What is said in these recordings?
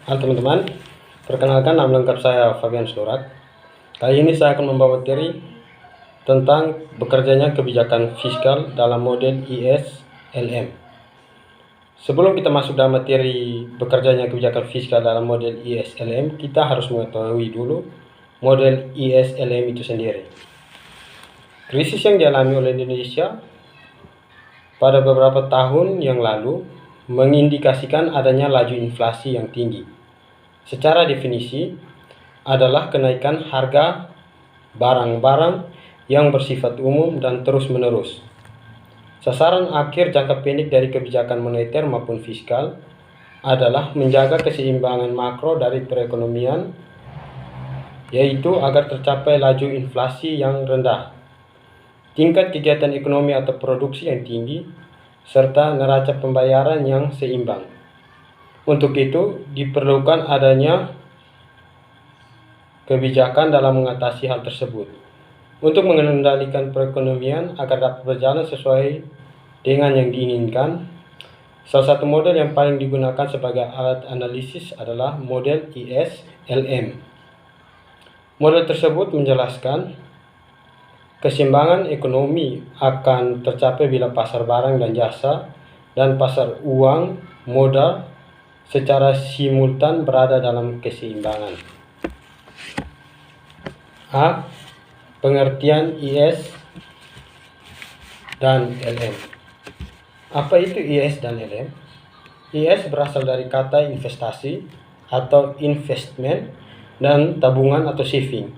Halo teman-teman, perkenalkan nama lengkap saya Fabian Surat. Kali ini saya akan membawa materi tentang bekerjanya kebijakan fiskal dalam model ISLM. Sebelum kita masuk dalam materi bekerjanya kebijakan fiskal dalam model ISLM, kita harus mengetahui dulu model ISLM itu sendiri. Krisis yang dialami oleh Indonesia pada beberapa tahun yang lalu mengindikasikan adanya laju inflasi yang tinggi. Secara definisi adalah kenaikan harga barang-barang yang bersifat umum dan terus-menerus. Sasaran akhir jangka pendek dari kebijakan moneter maupun fiskal adalah menjaga keseimbangan makro dari perekonomian, yaitu agar tercapai laju inflasi yang rendah, tingkat kegiatan ekonomi atau produksi yang tinggi, serta neraca pembayaran yang seimbang. Untuk itu, diperlukan adanya kebijakan dalam mengatasi hal tersebut. Untuk mengendalikan perekonomian agar dapat berjalan sesuai dengan yang diinginkan, salah satu model yang paling digunakan sebagai alat analisis adalah model ISLM. Model tersebut menjelaskan keseimbangan ekonomi akan tercapai bila pasar barang dan jasa dan pasar uang modal secara simultan berada dalam keseimbangan. A. Pengertian IS dan LM. Apa itu IS dan LM? IS berasal dari kata investasi atau investment dan tabungan atau saving.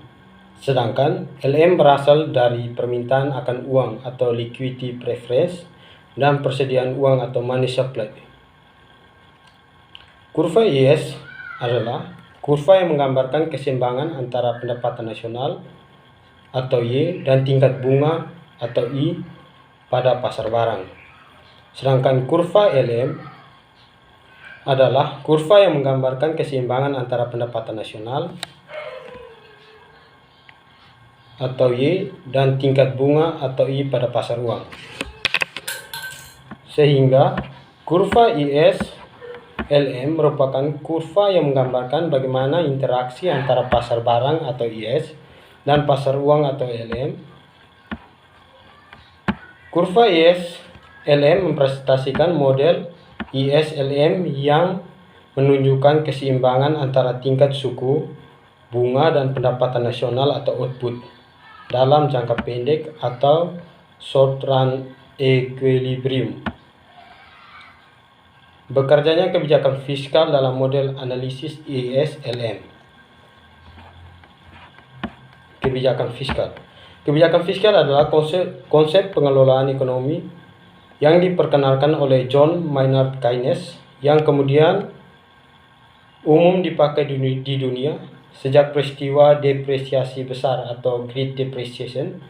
Sedangkan LM berasal dari permintaan akan uang atau liquidity preference dan persediaan uang atau money supply. Kurva IS adalah kurva yang menggambarkan keseimbangan antara pendapatan nasional atau Y dan tingkat bunga atau I pada pasar barang. Sedangkan kurva LM adalah kurva yang menggambarkan keseimbangan antara pendapatan nasional atau Y dan tingkat bunga atau I pada pasar uang. Sehingga kurva IS LM merupakan kurva yang menggambarkan bagaimana interaksi antara pasar barang atau IS dan pasar uang atau LM. Kurva IS LM mempresentasikan model ISLM yang menunjukkan keseimbangan antara tingkat suku bunga dan pendapatan nasional atau output dalam jangka pendek atau short run equilibrium. Bekerjanya kebijakan fiskal dalam model analisis ISLM. Kebijakan fiskal. Kebijakan fiskal adalah konsep pengelolaan ekonomi yang diperkenalkan oleh John Maynard Keynes yang kemudian umum dipakai di dunia sejak peristiwa depresiasi besar atau Great Depression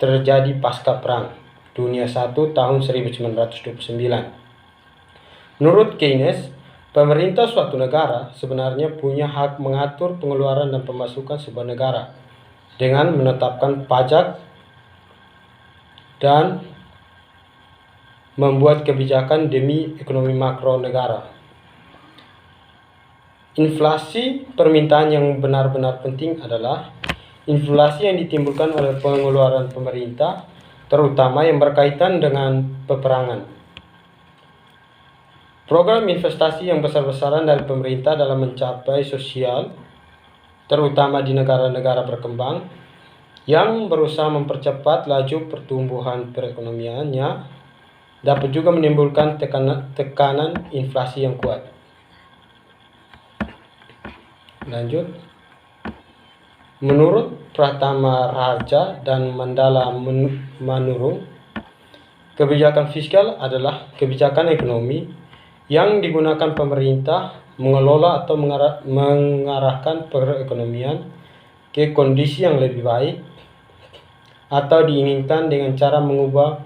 terjadi pasca Perang Dunia I tahun 1929. Menurut Keynes, pemerintah suatu negara sebenarnya punya hak mengatur pengeluaran dan pemasukan sebuah negara dengan menetapkan pajak dan membuat kebijakan demi ekonomi makro negara. Inflasi permintaan yang benar-benar penting adalah inflasi yang ditimbulkan oleh pengeluaran pemerintah, terutama yang berkaitan dengan peperangan. Program investasi yang besar-besaran dari pemerintah dalam mencapai sosial, terutama di negara-negara berkembang, yang berusaha mempercepat laju pertumbuhan perekonomiannya, dapat juga menimbulkan tekanan inflasi yang kuat. Lanjut. Menurut Pratama Raja dan Mandala Manurung, kebijakan fiskal adalah kebijakan ekonomi yang digunakan pemerintah mengelola atau mengarahkan perekonomian ke kondisi yang lebih baik atau diinginkan dengan cara mengubah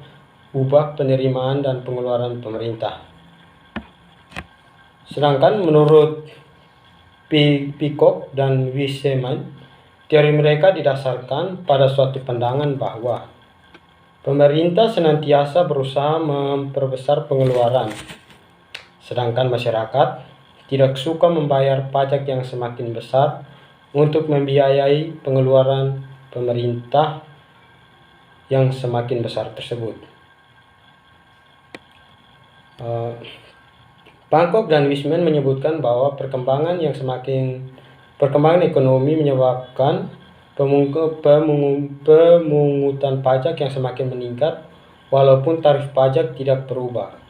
penerimaan dan pengeluaran pemerintah. Sedangkan menurut Peacock dan Wiseman, teori mereka didasarkan pada suatu pandangan bahwa pemerintah senantiasa berusaha memperbesar pengeluaran, sedangkan masyarakat tidak suka membayar pajak yang semakin besar untuk membiayai pengeluaran pemerintah yang semakin besar tersebut. Bangkok dan Wisman menyebutkan bahwa perkembangan ekonomi menyebabkan pemungutan pajak yang semakin meningkat walaupun tarif pajak tidak berubah.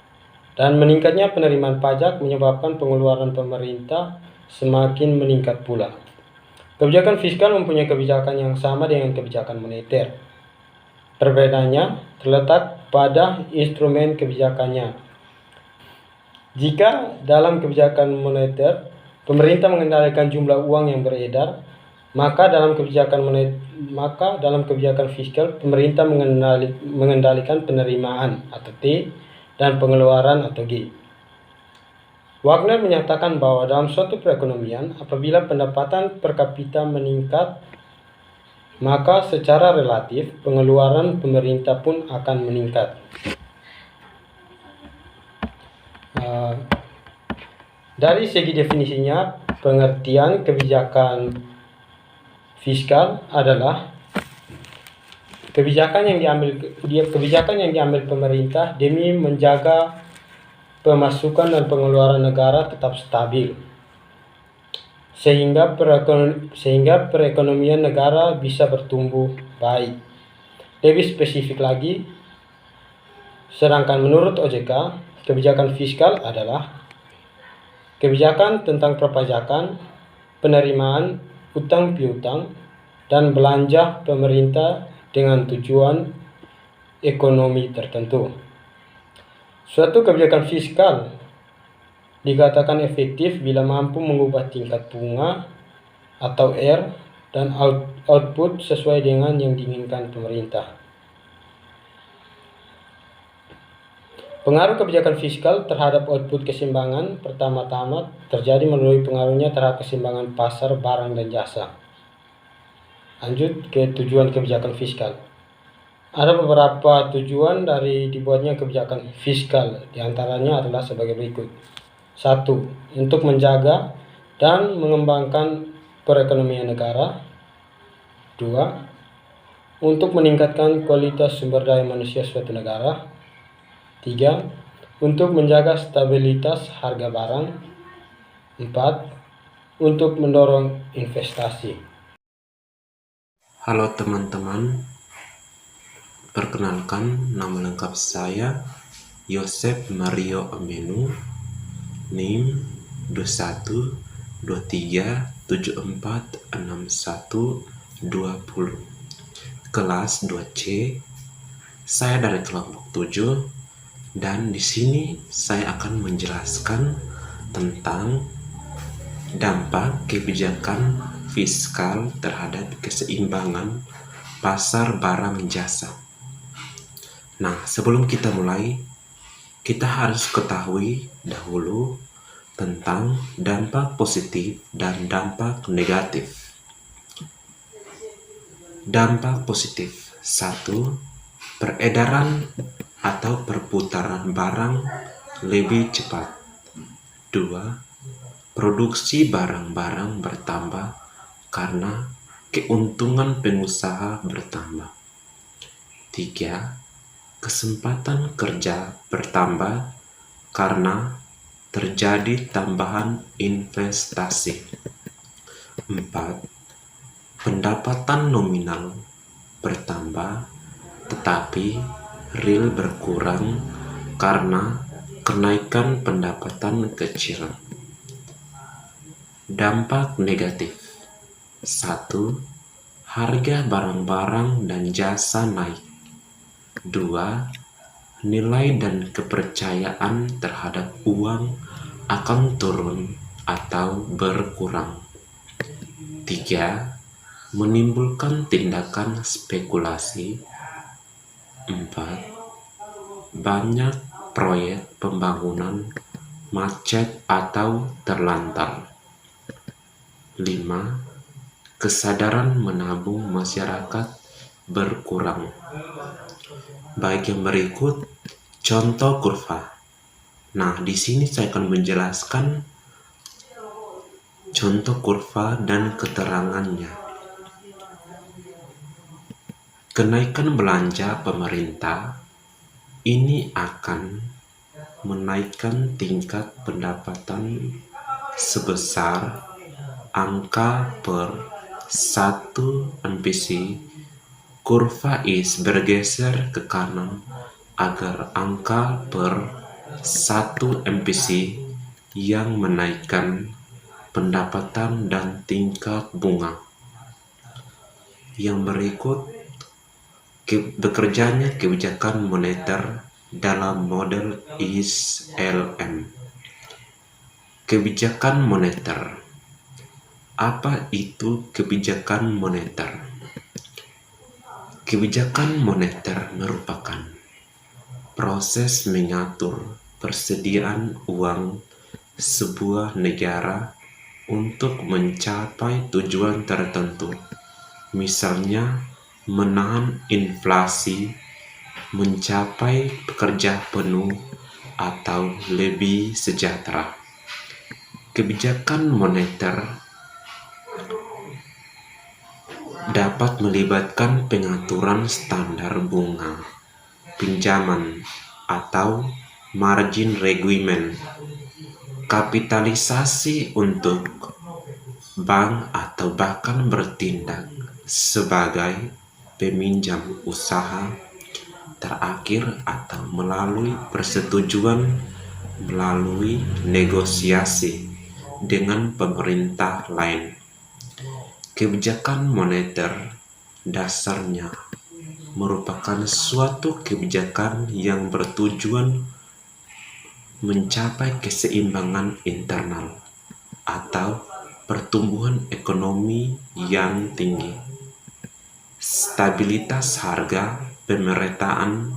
Dan meningkatnya penerimaan pajak menyebabkan pengeluaran pemerintah semakin meningkat pula. Kebijakan fiskal mempunyai kebijakan yang sama dengan kebijakan moneter. Perbedaannya terletak pada instrumen kebijakannya. Jika dalam kebijakan moneter, pemerintah mengendalikan jumlah uang yang beredar, maka dalam kebijakan fiskal, pemerintah mengendalikan penerimaan atau T dan pengeluaran atau G. Wagner menyatakan bahwa dalam suatu perekonomian, apabila pendapatan per kapita meningkat, maka secara relatif pengeluaran pemerintah pun akan meningkat. Dari segi definisinya, pengertian kebijakan fiskal adalah kebijakan yang diambil pemerintah demi menjaga pemasukan dan pengeluaran negara tetap stabil, sehingga perekonomian negara bisa bertumbuh baik. Lebih spesifik lagi, sedangkan menurut OJK, kebijakan fiskal adalah kebijakan tentang perpajakan, penerimaan, utang piutang, dan belanja pemerintah dengan tujuan ekonomi tertentu. Suatu kebijakan fiskal dikatakan efektif bila mampu mengubah tingkat bunga atau R dan output sesuai dengan yang diinginkan pemerintah. Pengaruh kebijakan fiskal terhadap output keseimbangan pertama-tama terjadi melalui pengaruhnya terhadap keseimbangan pasar barang dan jasa. Lanjut ke tujuan kebijakan fiskal. Ada beberapa tujuan dari dibuatnya kebijakan fiskal, diantaranya adalah sebagai berikut. 1. Untuk menjaga dan mengembangkan perekonomian negara. 2. Untuk meningkatkan kualitas sumber daya manusia suatu negara. 3. Untuk menjaga stabilitas harga barang. 4. Untuk mendorong investasi. Halo teman-teman, perkenalkan nama lengkap saya Yosef Mario Amenu, NIM 2123746120, kelas 2C. Saya dari kelompok 7 dan di sini saya akan menjelaskan tentang dampak kebijakan fiskal terhadap keseimbangan pasar barang jasa. Nah, sebelum kita mulai, kita harus ketahui dahulu tentang dampak positif dan dampak negatif. Dampak positif: 1. Peredaran atau perputaran barang lebih cepat. 2. Produksi barang-barang bertambah karena keuntungan pengusaha bertambah. 3. Kesempatan kerja bertambah karena terjadi tambahan investasi. 4. Pendapatan nominal bertambah tetapi real berkurang karena kenaikan pendapatan kecil. Dampak negatif: 1. Harga barang-barang dan jasa naik. 2. Nilai dan kepercayaan terhadap uang akan turun atau berkurang. 3. Menimbulkan tindakan spekulasi. 4. Banyak proyek pembangunan macet atau terlantar. 5. Kesadaran menabung masyarakat berkurang. Baik, yang berikut contoh kurva. Nah, di sini saya akan menjelaskan contoh kurva dan keterangannya. Kenaikan belanja pemerintah ini akan menaikkan tingkat pendapatan sebesar angka per 1 MPC. Kurva is bergeser ke kanan agar angka per 1 MPC yang menaikkan pendapatan dan tingkat bunga. Yang berikut bekerjanya kebijakan moneter dalam model ISLM. Kebijakan moneter. Apa itu kebijakan moneter? Kebijakan moneter merupakan proses mengatur persediaan uang sebuah negara untuk mencapai tujuan tertentu, misalnya menahan inflasi, mencapai pekerja penuh, atau lebih sejahtera. Kebijakan moneter dapat melibatkan pengaturan standar bunga pinjaman atau margin requirement, kapitalisasi untuk bank, atau bahkan bertindak sebagai peminjam usaha terakhir atau melalui persetujuan melalui negosiasi dengan pemerintah lain. Kebijakan moneter dasarnya merupakan suatu kebijakan yang bertujuan mencapai keseimbangan internal atau pertumbuhan ekonomi yang tinggi, stabilitas harga, pemerataan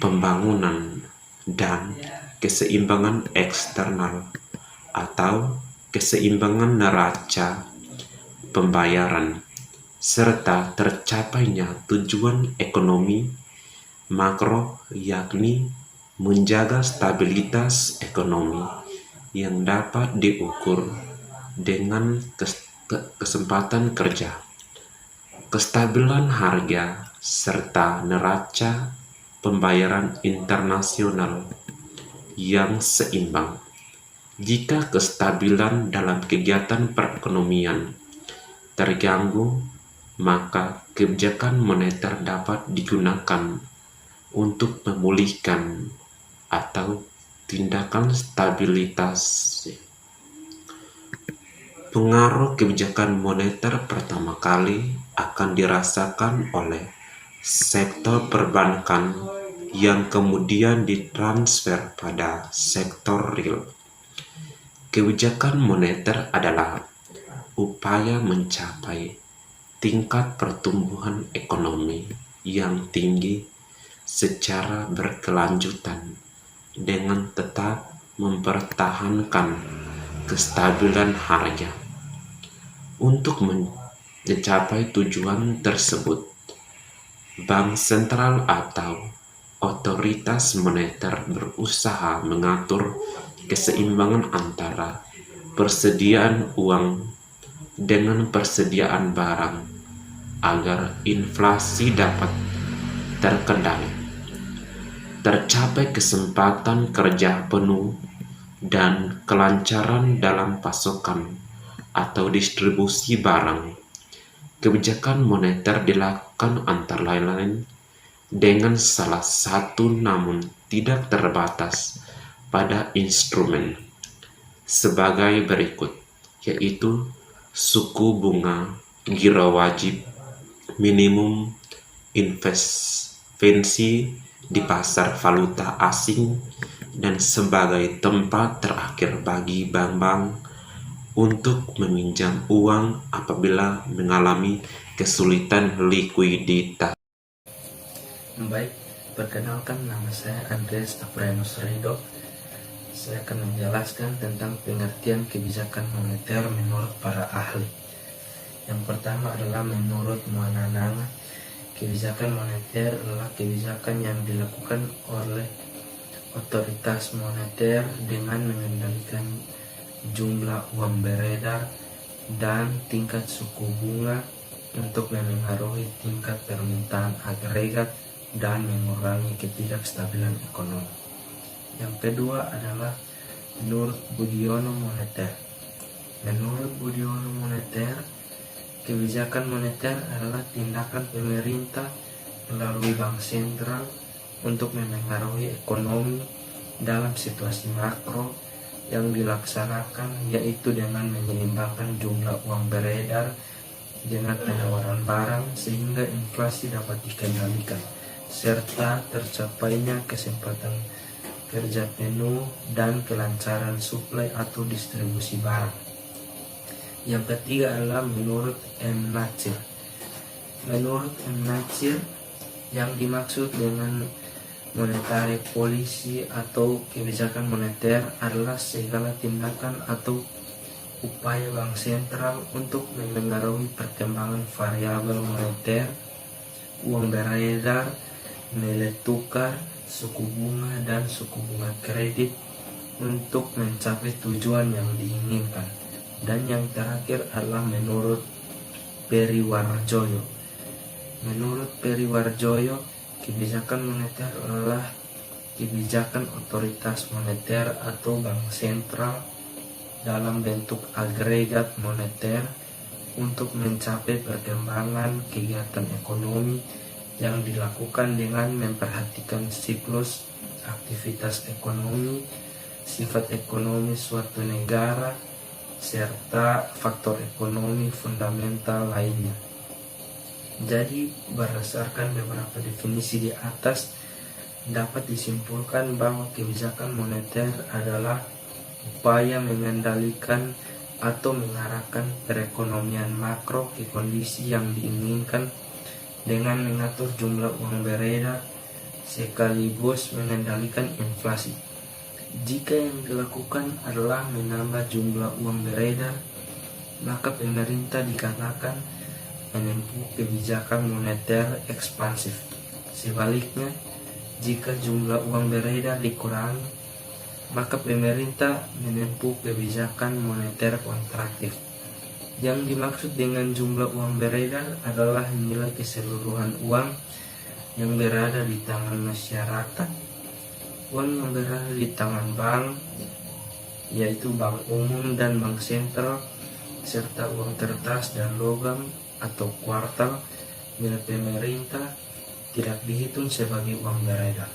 pembangunan, dan keseimbangan eksternal atau keseimbangan neraca pembayaran, serta tercapainya tujuan ekonomi makro, yakni menjaga stabilitas ekonomi yang dapat diukur dengan kesempatan kerja, kestabilan harga, serta neraca pembayaran internasional yang seimbang. Jika kestabilan dalam kegiatan perekonomian terganggu, maka kebijakan moneter dapat digunakan untuk memulihkan atau tindakan stabilitas. Pengaruh kebijakan moneter pertama kali akan dirasakan oleh sektor perbankan yang kemudian ditransfer pada sektor real. Kebijakan moneter adalah upaya mencapai tingkat pertumbuhan ekonomi yang tinggi secara berkelanjutan dengan tetap mempertahankan kestabilan harga. Untuk mencapai tujuan tersebut, bank sentral atau otoritas moneter berusaha mengatur keseimbangan antara persediaan uang dengan persediaan barang agar inflasi dapat terkendali, tercapai kesempatan kerja penuh, dan kelancaran dalam pasokan atau distribusi barang. Kebijakan moneter dilakukan antara lain dengan salah satu namun tidak terbatas pada instrumen sebagai berikut, yaitu suku bunga, giro wajib, minimum intervensi di pasar valuta asing, dan sebagai tempat terakhir bagi bank-bank untuk meminjam uang apabila mengalami kesulitan likuiditas. Baik, perkenalkan, nama saya Andreas Apranus Rido. Saya akan menjelaskan tentang pengertian kebijakan moneter menurut para ahli. Yang pertama adalah menurut Muanananga, kebijakan moneter adalah kebijakan yang dilakukan oleh otoritas moneter dengan mengendalikan jumlah uang beredar, dan tingkat suku bunga untuk memengaruhi tingkat permintaan agregat dan mengurangi ketidakstabilan ekonomi. Yang kedua adalah menurut Budiono moneter. Menurut Budiono moneter, kebijakan moneter adalah tindakan pemerintah melalui bank sentral untuk memengaruhi ekonomi dalam situasi makro yang dilaksanakan, yaitu dengan menyeimbangkan jumlah uang beredar dengan penawaran barang sehingga inflasi dapat dikendalikan serta tercapainya kesempatan kerja penuh dan kelancaran suplai atau distribusi barang. Yang ketiga adalah menurut M. Natsir. Menurut M. Natsir, yang dimaksud dengan monetary policy atau kebijakan moneter adalah segala tindakan atau upaya bank sentral untuk memengaruhi perkembangan variabel moneter, uang beredar, nilai tukar, suku bunga, dan suku bunga kredit untuk mencapai tujuan yang diinginkan. Dan yang terakhir adalah menurut Periwarjoyo. Menurut Periwarjoyo, kebijakan moneter adalah kebijakan otoritas moneter atau bank sentral dalam bentuk agregat moneter untuk mencapai perkembangan kegiatan ekonomi yang dilakukan dengan memperhatikan siklus aktivitas ekonomi, sifat ekonomi suatu negara, serta faktor ekonomi fundamental lainnya. Jadi, berdasarkan beberapa definisi di atas, dapat disimpulkan bahwa kebijakan moneter adalah upaya mengendalikan atau mengarahkan perekonomian makro ke kondisi yang diinginkan dengan mengatur jumlah uang beredar sekaligus mengendalikan inflasi. Jika yang dilakukan adalah menambah jumlah uang beredar, maka pemerintah dikatakan menempuh kebijakan moneter ekspansif. Sebaliknya, jika jumlah uang beredar dikurangi, maka pemerintah menempuh kebijakan moneter kontraktif. Yang dimaksud dengan jumlah uang beredar adalah nilai keseluruhan uang yang berada di tangan masyarakat, uang yang berada di tangan bank, yaitu bank umum dan bank sentral, serta uang kertas dan logam atau kuartal milik pemerintah tidak dihitung sebagai uang beredar.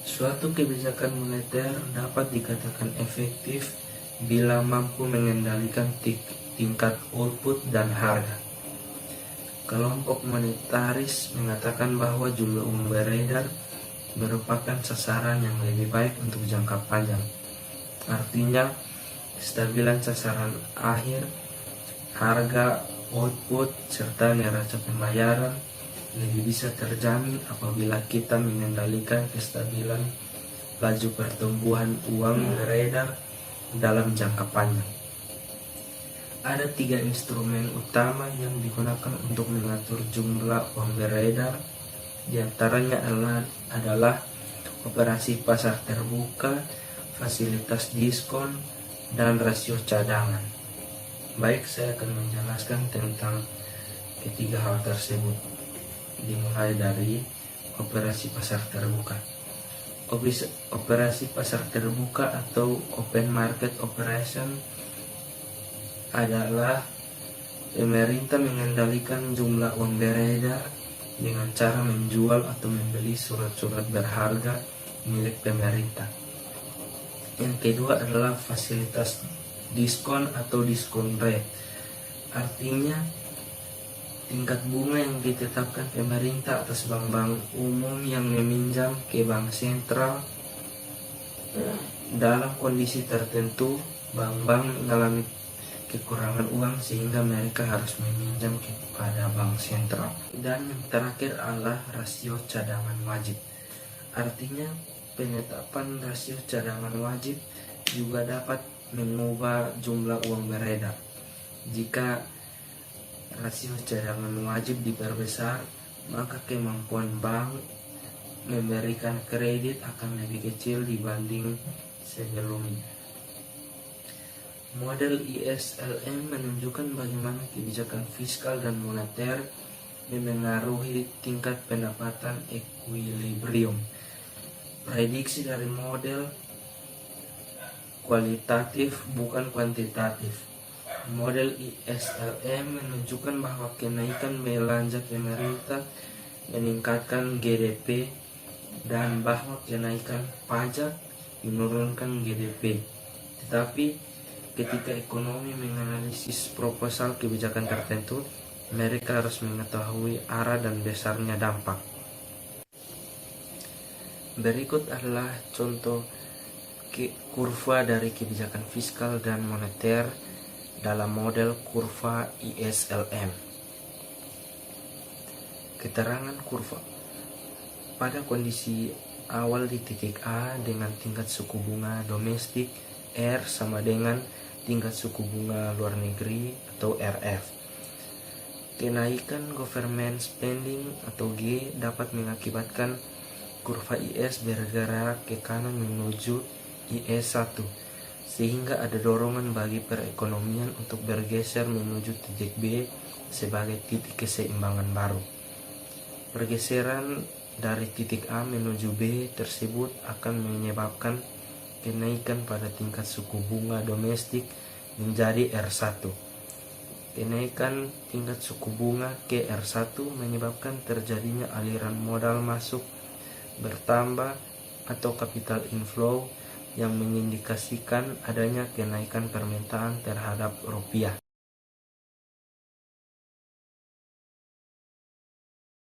Suatu kebijakan moneter dapat dikatakan efektif bila mampu mengendalikan tingkat output dan harga. Kelompok monetaris mengatakan bahwa jumlah uang beredar merupakan sasaran yang lebih baik untuk jangka panjang. Artinya, kestabilan sasaran akhir, harga, output, serta neraca pembayaran lebih bisa terjamin apabila kita mengendalikan kestabilan laju pertumbuhan uang beredar dalam jangka panjang. Ada 3 instrumen utama yang digunakan untuk mengatur jumlah uang beredar. Di antaranya adalah operasi pasar terbuka, fasilitas diskon, dan rasio cadangan. Baik, saya akan menjelaskan tentang ketiga hal tersebut. Dimulai dari operasi pasar terbuka. Operasi pasar terbuka atau open market operation adalah pemerintah mengendalikan jumlah uang beredar dengan cara menjual atau membeli surat-surat berharga milik pemerintah. Yang kedua adalah fasilitas diskon atau diskon rate. Artinya tingkat bunga yang ditetapkan pemerintah atas bank-bank umum yang meminjam ke bank sentral. Dalam kondisi tertentu, bank-bank mengalami kekurangan uang sehingga mereka harus meminjam kepada bank sentral. Dan yang terakhir adalah rasio cadangan wajib. Artinya penetapan rasio cadangan wajib juga dapat mengubah jumlah uang beredar. Jika rasio cadangan wajib diperbesar, maka kemampuan bank memberikan kredit akan lebih kecil dibanding sebelumnya. Model ISLM menunjukkan bagaimana kebijakan fiskal dan moneter memengaruhi tingkat pendapatan equilibrium. Prediksi dari model kualitatif bukan kuantitatif. Model ISLM menunjukkan bahwa kenaikan belanja pemerintah meningkatkan GDP dan bahwa kenaikan pajak menurunkan GDP. Tetapi ketika ekonomi menganalisis proposal kebijakan tertentu, mereka harus mengetahui arah dan besarnya dampak. Berikut adalah contoh kurva dari kebijakan fiskal dan moneter dalam model kurva ISLM. Keterangan kurva. Pada kondisi awal di titik A dengan tingkat suku bunga domestik R sama dengan tingkat suku bunga luar negeri atau RF. Kenaikan government spending atau G dapat mengakibatkan kurva IS bergerak ke kanan menuju IS1, sehingga ada dorongan bagi perekonomian untuk bergeser menuju titik B sebagai titik keseimbangan baru. Pergeseran dari titik A menuju B tersebut akan menyebabkan kenaikan pada tingkat suku bunga domestik menjadi R1. Kenaikan tingkat suku bunga ke R1 menyebabkan terjadinya aliran modal masuk bertambah atau capital inflow yang mengindikasikan adanya kenaikan permintaan terhadap rupiah.